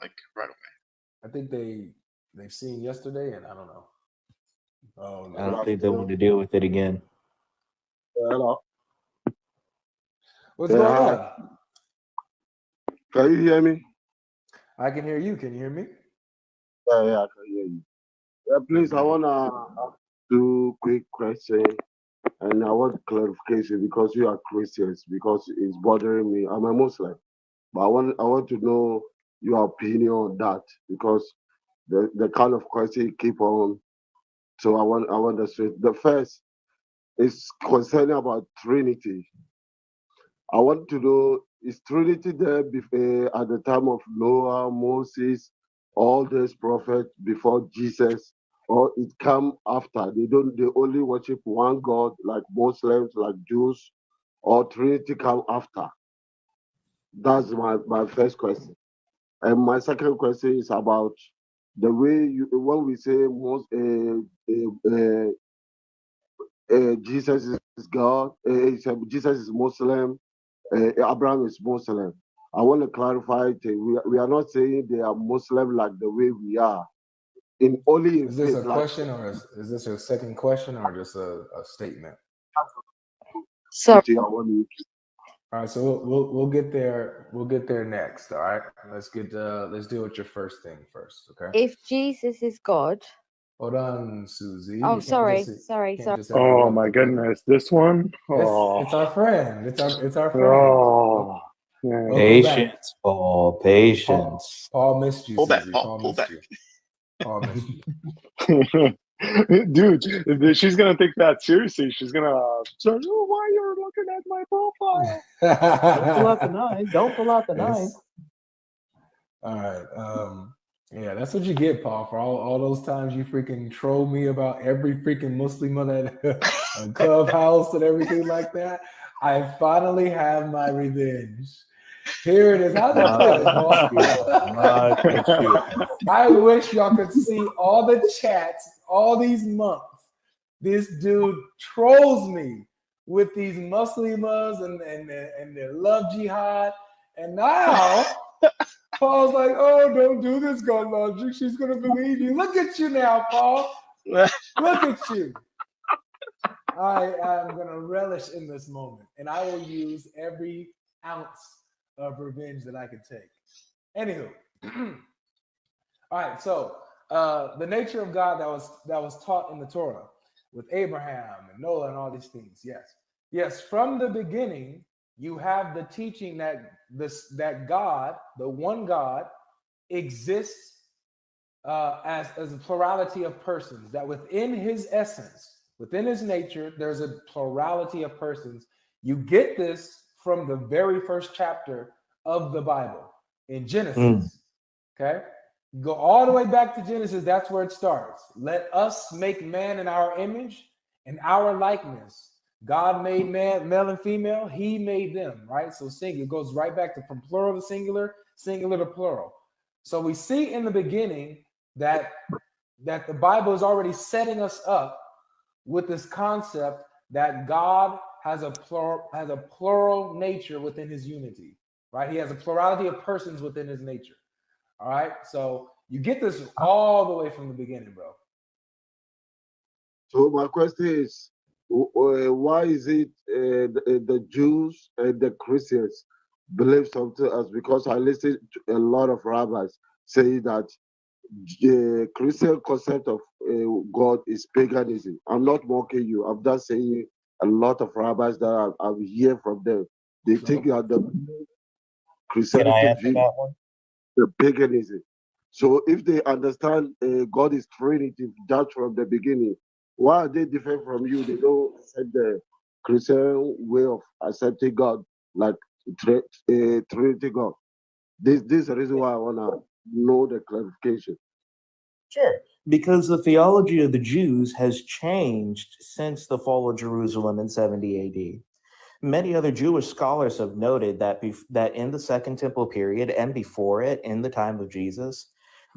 like right away. I think they've seen yesterday, and I don't know. Oh I no. don't think they want to deal with it again. Hello. What's Yeah, going hi. on? Can you hear me? I can hear you. Can you hear me? Yeah, I can hear you. Yeah, please, I want to ask two quick questions, and I want clarification because you are Christians, because it's bothering me. I'm a Muslim, but I want to know your opinion on that because the kind of question you keep on. So I want to say the first is concerning about Trinity. I want to know, is Trinity there at the time of Noah, Moses, all these prophets before Jesus, or it come after? They only worship one God like Muslims, like Jews, or Trinity come after? That's my first question. And my second question is about the way when we say Jesus is God, Jesus is Muslim, Abraham is Muslim. I want to clarify it. We are not saying they are Muslim like the way we are. Only in Is this faith, a like question, or is this your second question, or just a statement? Sorry. I want you All right, so we'll get there. We'll get there next. All right, let's deal with your first thing first. Okay. If Jesus is God. Hold on, Susie. Oh, You sorry. can't just Oh interrupt my the brother. goodness, this one. It's our friend. It's our friend. Oh, yeah. Welcome back. Patience, Paul. Patience. Paul missed you, Pull back, Susie. Paul. Paul Pull missed back. you. Paul missed you. Dude, she's gonna take that seriously. She's gonna say, "Oh, why you're looking at my profile?" Don't pull out the knife. Don't pull out the knife. All right. Yeah, that's what you get, Paul, for all those times you freaking troll me about every freaking Muslim on that clubhouse and everything like that. I finally have my revenge. Here it is. How's it feeling, Paul? I wish y'all could see all the chats all these months. This dude trolls me with these Muslimas and their love jihad. And now Paul's like, oh, don't do this, GodLogic. She's going to believe you. Look at you now, Paul. Look at you. I am going to relish in this moment. And I will use every ounce of revenge that I can take. Anywho. All right, so the nature of God that was taught in the Torah with Abraham and Noah and all these things. Yes. From the beginning, you have the teaching that God, the one God, exists as a plurality of persons. That within His essence, within His nature, there's a plurality of persons. You get this from the very first chapter of the Bible in Genesis. Okay. Go all the way back to Genesis. That's where it starts. Let us make man in our image and our likeness. God made man, male and female. He made them, right? So singular. It goes right back to from plural to singular, singular to plural. So we see in the beginning that the Bible is already setting us up with this concept that God has a plural nature within His unity, right? He has a plurality of persons within His nature. All right, so you get this all the way from the beginning, bro. So my question is, why is it the Jews and the Christians believe something else? Because I listen to a lot of rabbis say that the Christian concept of God is paganism. I'm not mocking you. I'm just saying a lot of rabbis that I hear from them. They think that the Can I Christianity answer view that one? the paganism. So if they understand God is Trinity just from the beginning, why are they different from you? They don't accept the Christian way of accepting God, like Trinity God. This is the reason why I wanna know the clarification. Sure. Because the theology of the Jews has changed since the fall of Jerusalem in 70 AD. Many other Jewish scholars have noted that that in the Second Temple period and before it, in the time of Jesus,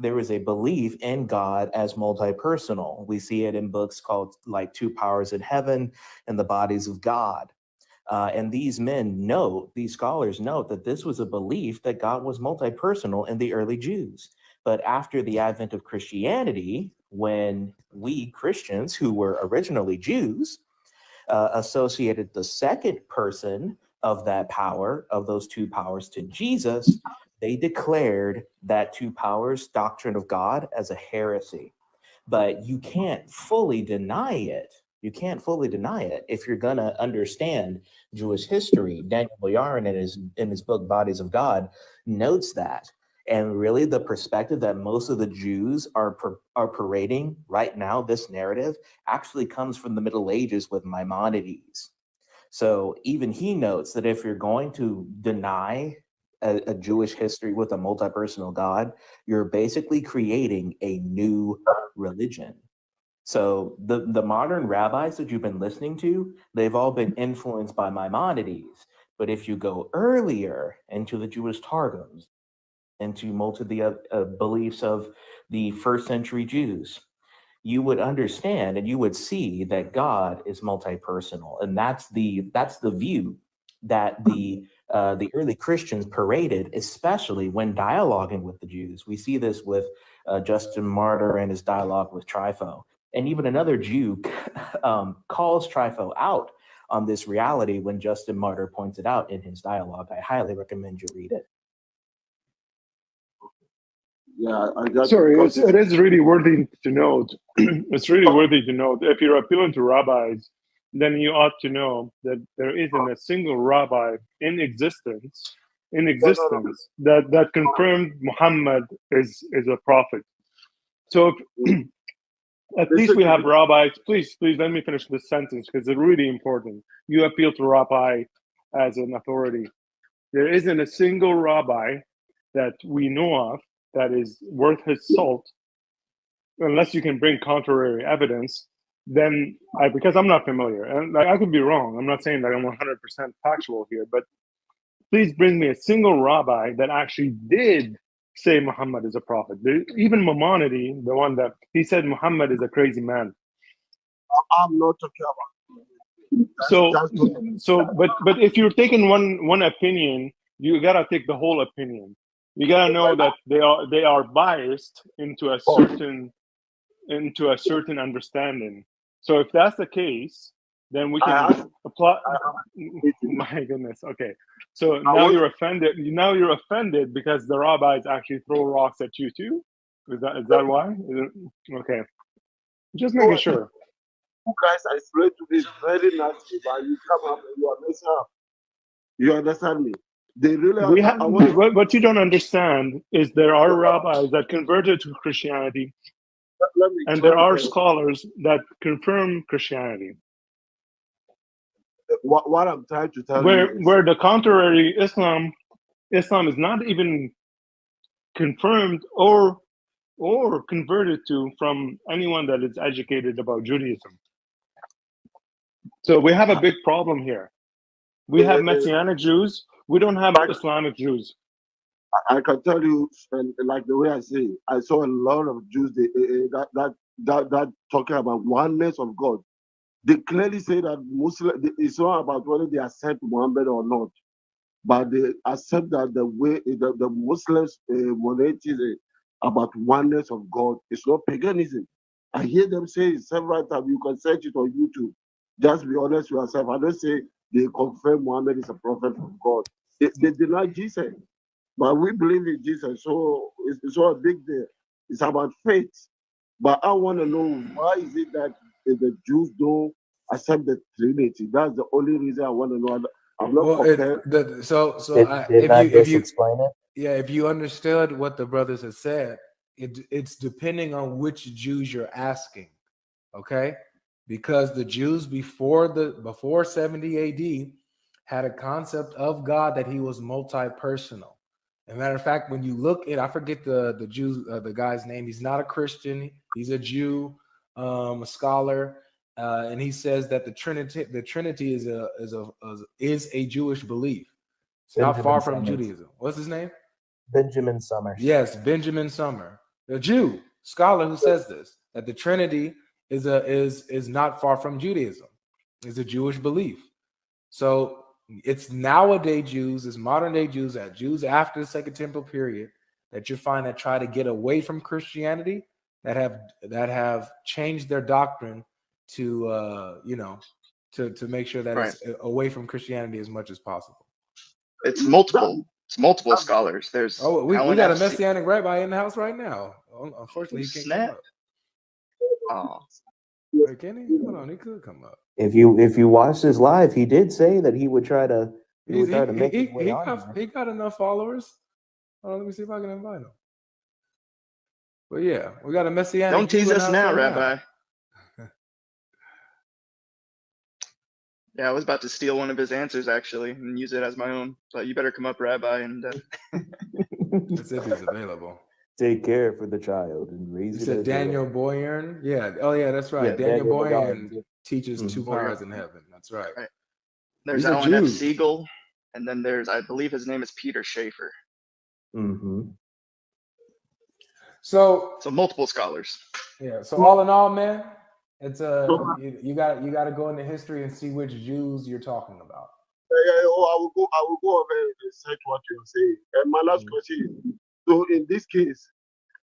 there was a belief in God as multi-personal. We see it in books called like Two Powers in Heaven and the Bodies of God. And these scholars note that this was a belief that God was multi-personal in the early Jews. But after the advent of Christianity, when we Christians, who were originally Jews, associated the second person of that power, of those two powers, to Jesus, they declared that two powers doctrine of God as a heresy. But you can't fully deny it. You can't fully deny it if you're going to understand Jewish history. Daniel Boyarin in his book Bodies of God notes that. And really the perspective that most of the Jews are parading right now, this narrative, actually comes from the Middle Ages with Maimonides. So even he notes that if you're going to deny a Jewish history with a multi-personal God, you're basically creating a new religion. So the modern rabbis that you've been listening to, they've all been influenced by Maimonides. But if you go earlier into the Jewish Targums, into most of the beliefs of the first century Jews, you would understand and you would see that God is multi-personal, and that's the view that the early Christians paraded, especially when dialoguing with the Jews. We see this with Justin Martyr and his dialogue with Trypho, and even another Jew calls Trypho out on this reality when Justin Martyr points it out in his dialogue. I highly recommend you read it. Yeah, I got Sorry, it is really worthy to note. It's really worthy to note. If you're appealing to rabbis, then you ought to know that there isn't a single rabbi in existence that confirmed Muhammad is a prophet. So if, at least we have rabbis. Please let me finish this sentence because it's really important. You appeal to rabbi as an authority. There isn't a single rabbi that we know of that is worth his salt, unless you can bring contrary evidence. Then because I'm not familiar, and I could be wrong. I'm not saying that I'm 100% factual here, but please bring me a single rabbi that actually did say Muhammad is a prophet. Even Maimonides, the one that he said Muhammad is a crazy man. I'm not talking about. But if you're taking one opinion, you gotta take the whole opinion. You gotta know that they are biased into a certain understanding. So if that's the case, then we can apply. My goodness. Okay. So now you're offended. Now you're offended because the rabbis actually throw rocks at you too. Is that why? Okay. Just making sure. You guys, I explained to this very nicely, but you come up and you are messing up. You understand me? They really what you don't understand is there are rabbis that converted to Christianity, and there are scholars that confirm Christianity. What I'm trying to tell you is, where the contrary Islam is not even confirmed or converted to from anyone that is educated about Judaism. So we have a big problem here. We have Messianic Jews. We don't have Islamic Jews. I can tell you, like the way I say, I saw a lot of Jews that talking about oneness of God. They clearly say that it's not about whether they accept Muhammad or not, but they accept that the way the Muslims monotheism about oneness of God is not paganism. I hear them say it several times. You can search it on YouTube. Just be honest with yourself. I don't say they confirm Muhammad is a prophet from God. They deny Jesus, but we believe in Jesus, so it's not a big deal. It's about faith. But I want to know, why is it that the Jews don't accept the Trinity? That's the only reason I want to know. I'm not comparing. If you explain it, yeah, if you understood what the brothers have said, it's depending on which Jews you're asking, okay? Because the Jews before 70 AD had a concept of God that he was multi-personal. As a matter of fact, when you look at, I forget the Jew, the guy's name. He's not a Christian. He's a Jew, a scholar, and he says that the Trinity is a Jewish belief. It's not far from Judaism. What's his name? Benjamin Summers. Yes, Benjamin Summers, a Jew scholar who says this, that the Trinity is not far from Judaism. It's a Jewish belief. So it's nowadays Jews, it's modern day Jews, that Jews after the Second Temple period that you find that try to get away from Christianity, that have changed their doctrine to to make sure that Right. it's away from Christianity as much as possible. It's multiple scholars. There's We Alan got a F. Messianic rabbi in the house right now. Unfortunately, he can't Snap. come up. Oh, Wait, can he? Hold on, he could come up. If you watch this live, he did say that he would try to make his way on. He got enough followers. Let me see if I can invite him. But yeah, we got a Messianic. don't tease Jew in us the house now, right Rabbi. Yeah, I was about to steal one of his answers actually and use it as my own. So you better come up, Rabbi, and Let's see if he's available. Take care for the child and raise You it. said as Daniel Boyan? Yeah. Oh yeah, that's right. Yeah, Daniel Daniel Boyan Boyan. teaches two powers in heaven. That's right. There's These are Alan F. Jews. Siegel, and then there's, I believe his name is Peter Schaefer. Mm-hmm. So multiple scholars. Yeah. So all in all, man, it's you got to go into history and see which Jews you're talking about. I will go over and search what you're saying. And my last question is, so in this case,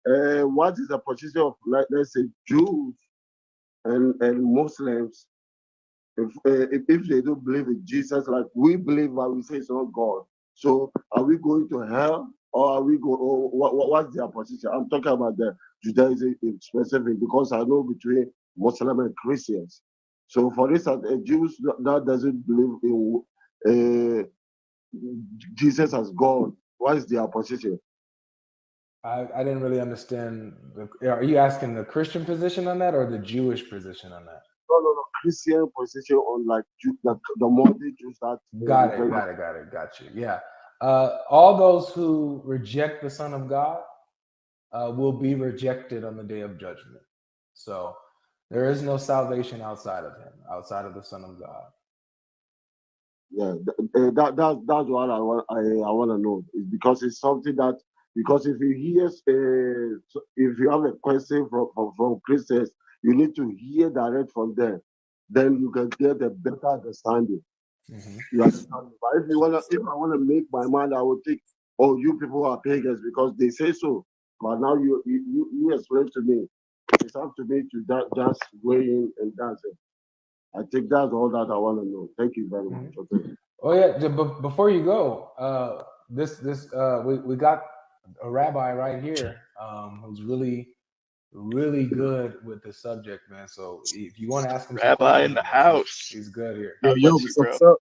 what is the position of, let's say, Jews and Muslims if they don't believe in Jesus, like we believe, but we say it's not God? So are we going to hell, or are we what's their position? I'm talking about the Judaism in specific, because I know between Muslim and Christians. So for instance, Jews that doesn't believe in Jesus as God, what is their position? I didn't really understand. Are you asking the Christian position on that or the Jewish position on that? No. Christian position on like the modern Jews that. Got you. Yeah. All those who reject the Son of God will be rejected on the day of judgment. So there is no salvation outside of him, outside of the Son of God. Yeah, that's what I want to know. It's because it's something that, because if you hear if you have a question from Christians, you need to hear direct from them. Then you can get a better understanding. Mm-hmm. You understand? But if I want to make my mind, I would think, oh, you people are pagans because they say so. But now you explain to me. It's up to me to just weigh in and that's it. I think that's all that I want to know. Thank you very much. Okay. Oh yeah, but before you go, we got a rabbi right here who's really good with the subject, man. So if you want to ask him some Rabbi questions, in the house. he's good here. Yo, what's up?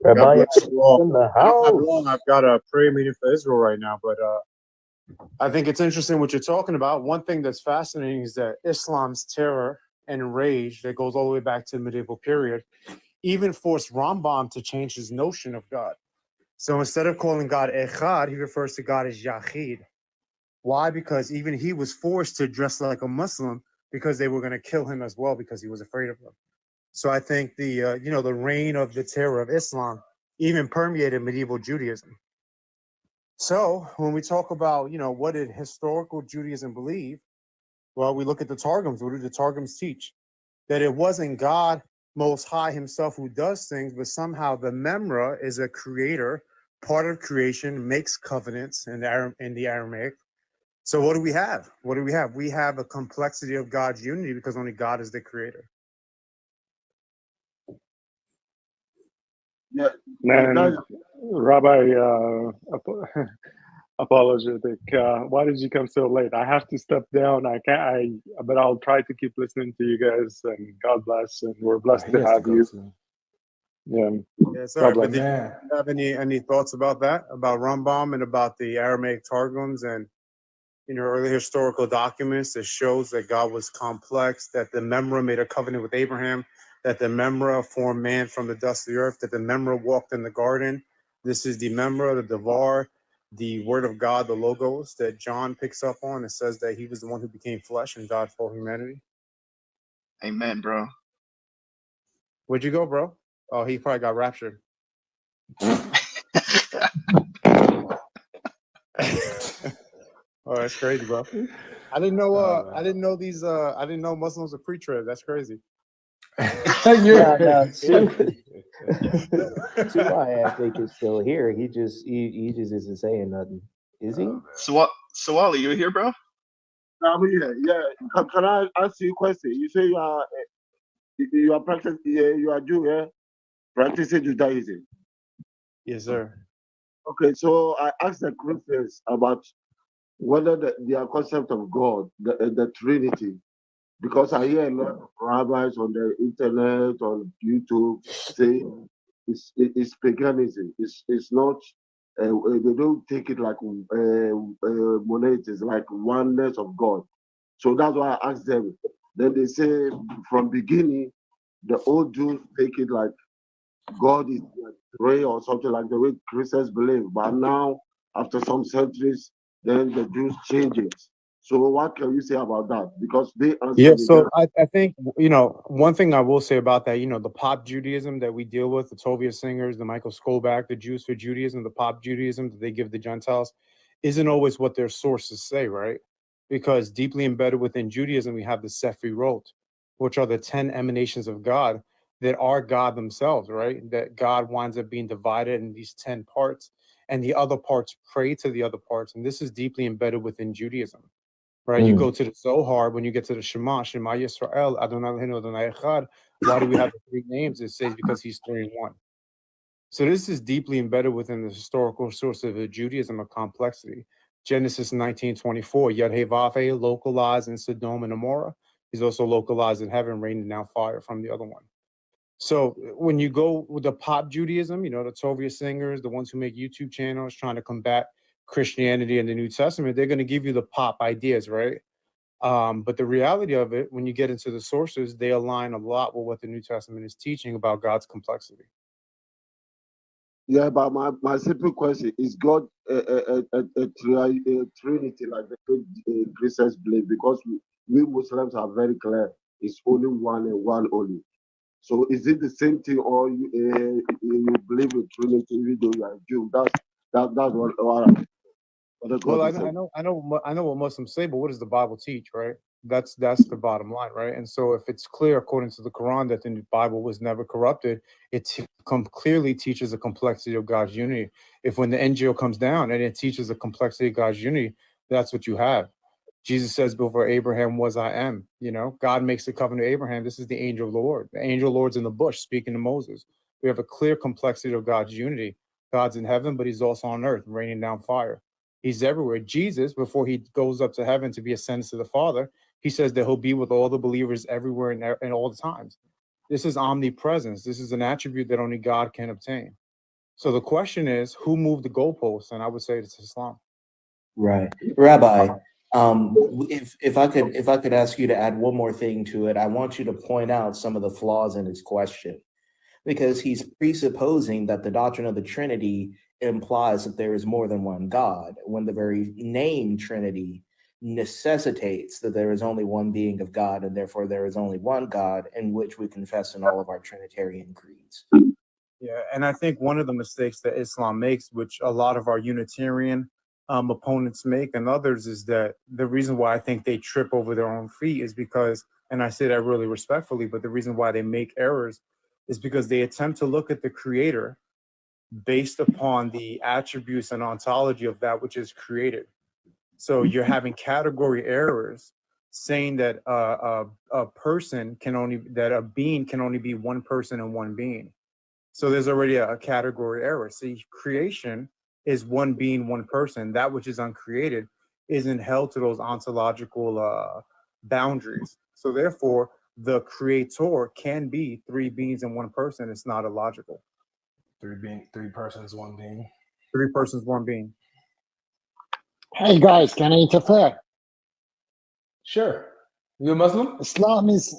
Rabbi God bless you all. in the I don't have house. long. I've got a prayer meeting for Israel right now, but I think it's interesting what you're talking about. One thing that's fascinating is that Islam's terror and rage that goes all the way back to the medieval period even forced Rambam to change his notion of God. So instead of calling God Echad, he refers to God as Yachid. Why? Because even he was forced to dress like a Muslim because they were going to kill him as well because he was afraid of them. So I think the the reign of the terror of Islam even permeated medieval Judaism. So when we talk about, what did historical Judaism believe? Well, we look at the Targums. What do the Targums teach? That it wasn't God Most High himself who does things, but somehow the Memra is a creator, part of creation, makes covenants in the Aramaic. So what do we have? We have a complexity of God's unity because only God is the creator. Yeah, Man, Rabbi, apologetic. Why did you come so late? I have to step down. I can't. But I'll try to keep listening to you guys. And God bless. And we're blessed to have you. Yeah, sorry. But did Man. you have any thoughts about that? About Rambam and about the Aramaic Targums and early historical documents that shows that God was complex, that the Memra made a covenant with Abraham, that the Memra formed man from the dust of the earth, that the Memra walked in the garden. This is the Memra, the Devar, the word of God, the Logos that John picks up on. It says that he was the one who became flesh and died for humanity. Amen, bro. Where'd you go, bro? Oh, he probably got raptured. Oh, that's crazy, bro. I didn't know. I didn't know these. I didn't know Muslims are pre-trib. That's crazy. Suai, I think, is still here. He just isn't saying nothing. Is he? Sawali, you here, bro? I'm here. Yeah. Can I ask you a question? You say you are practicing. You are Jew. Yeah, practicing Judaism. Yes, sir. Okay. So I asked the Christians about whether their concept of God, the Trinity, because I hear a lot of rabbis on the internet, on YouTube, say it's paganism. It's not. They don't take it like monotheism, like oneness of God. So that's why I asked them. Then they say from beginning, the old Jews take it like God is like three or something like the way Christians believe. But now, after some centuries, then the Jews change it. So what can you say about that? Because they Yeah, answered it. so I think, one thing I will say about that, the pop Judaism that we deal with, the Tovia singers, the Michael Skolback, the Jews for Judaism, the pop Judaism that they give the Gentiles, isn't always what their sources say, right? Because deeply embedded within Judaism, we have the Sefirot, which are the 10 emanations of God that are God themselves, right? That God winds up being divided in these 10 parts, and the other parts pray to the other parts. And this is deeply embedded within Judaism. Right, you go to the Zohar when you get to the Shema Yisrael, Adonai Eloheinu, Adonai Echad. Why do we have the three names? It says because he's three in one. So this is deeply embedded within the historical source of Judaism of complexity. Genesis 19:24, Yad He Vav He, localized in Sodom and Amorah. He's also localized in heaven, raining down fire from the other one. So when you go with the pop Judaism, the Tovia singers, the ones who make YouTube channels trying to combat Christianity and the New Testament, they're going to give you the pop ideas, right? But the reality of it, when you get into the sources, they align a lot with what the New Testament is teaching about God's complexity. Yeah, but my simple question is God a Trinity like the Christians believe? Because we Muslims are very clear. It's only one and one only. So is it the same thing, or you believe in Trinity even though you are Jew? That's what Well, God I is saying. know what Muslims say, but what does the Bible teach, right? That's the bottom line, right? And so, if it's clear according to the Quran that the Bible was never corrupted, it clearly teaches the complexity of God's unity. If when the NGO comes down and it teaches the complexity of God's unity, that's what you have. Jesus says, "Before Abraham was, I am." God makes the covenant to Abraham. This is the angel of the Lord. The angel of the Lord's in the bush speaking to Moses. We have a clear complexity of God's unity. God's in heaven, but he's also on earth, raining down fire. He's everywhere. Jesus, before he goes up to heaven to be ascended to the Father, he says that he'll be with all the believers everywhere and all the times. This is omnipresence. This is an attribute that only God can obtain. So the question is, who moved the goalposts? And I would say it's Islam. Right, Rabbi. If I could ask you to add one more thing to it, I want you to point out some of the flaws in his question, because he's presupposing that the doctrine of the Trinity implies that there is more than one God, when the very name Trinity necessitates that there is only one being of God, and therefore there is only one God in which we confess in all of our Trinitarian creeds. Yeah, and I think one of the mistakes that Islam makes, which a lot of our Unitarian opponents make and others, is that the reason why I think they trip over their own feet is because, and I say that really respectfully, but the reason why they make errors is because they attempt to look at the creator based upon the attributes and ontology of that which is created. So you're having category errors saying that a being can only be one person and one being. So there's already a category error. See, creation is one being, one person. That which is uncreated isn't held to those ontological boundaries. So therefore, the creator can be three beings and one person. It's not illogical. Three persons, one being. Three persons, one being. Hey guys, can I interfere? Sure. You a Muslim? Islam is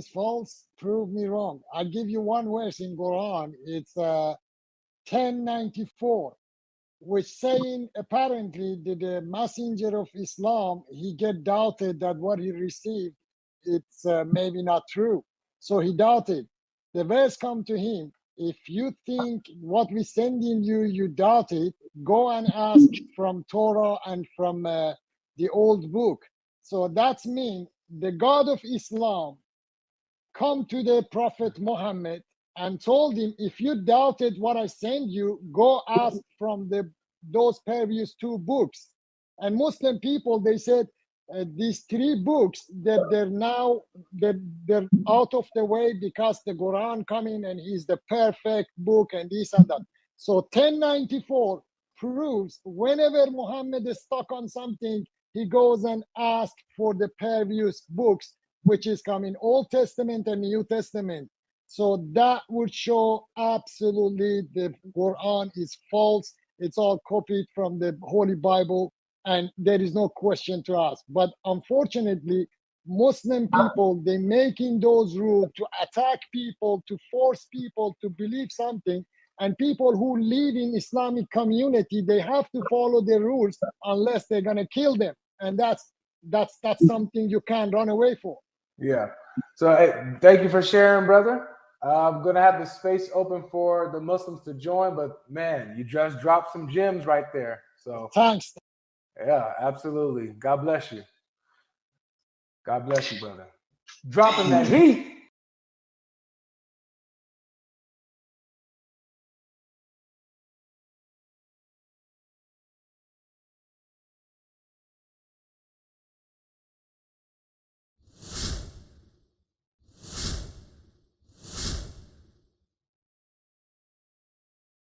false. Prove me wrong. I'll give you one verse in Quran. It's 1094, which saying apparently that the messenger of Islam, he get doubted that what he received, it's maybe not true. So he doubted. The verse come to him. If you think what we sending you, you doubt it, go and ask from Torah and from the old book. So that means the God of Islam come to the Prophet Muhammad and told him, if you doubted what I sent you, go ask from those previous 2 books. And Muslim people, they said, these 3 books that they're out of the way because the Quran coming and is the perfect book and this and that. So 1094 proves whenever Muhammad is stuck on something, he goes and asks for the previous books, which is coming Old Testament and New Testament. So that would show absolutely the Quran is false. It's all copied from the Holy Bible, and there is no question to ask. But unfortunately, Muslim people, they making those rules to attack people, to force people to believe something. And people who live in Islamic community, they have to follow the rules unless they're gonna kill them. And that's something you can't run away for. Yeah. So hey, thank you for sharing, brother. I'm gonna have the space open for the Muslims to join, but man, you just dropped some gems right there. So Thanks. yeah, absolutely. God bless you. God bless you, brother. Dropping that heat.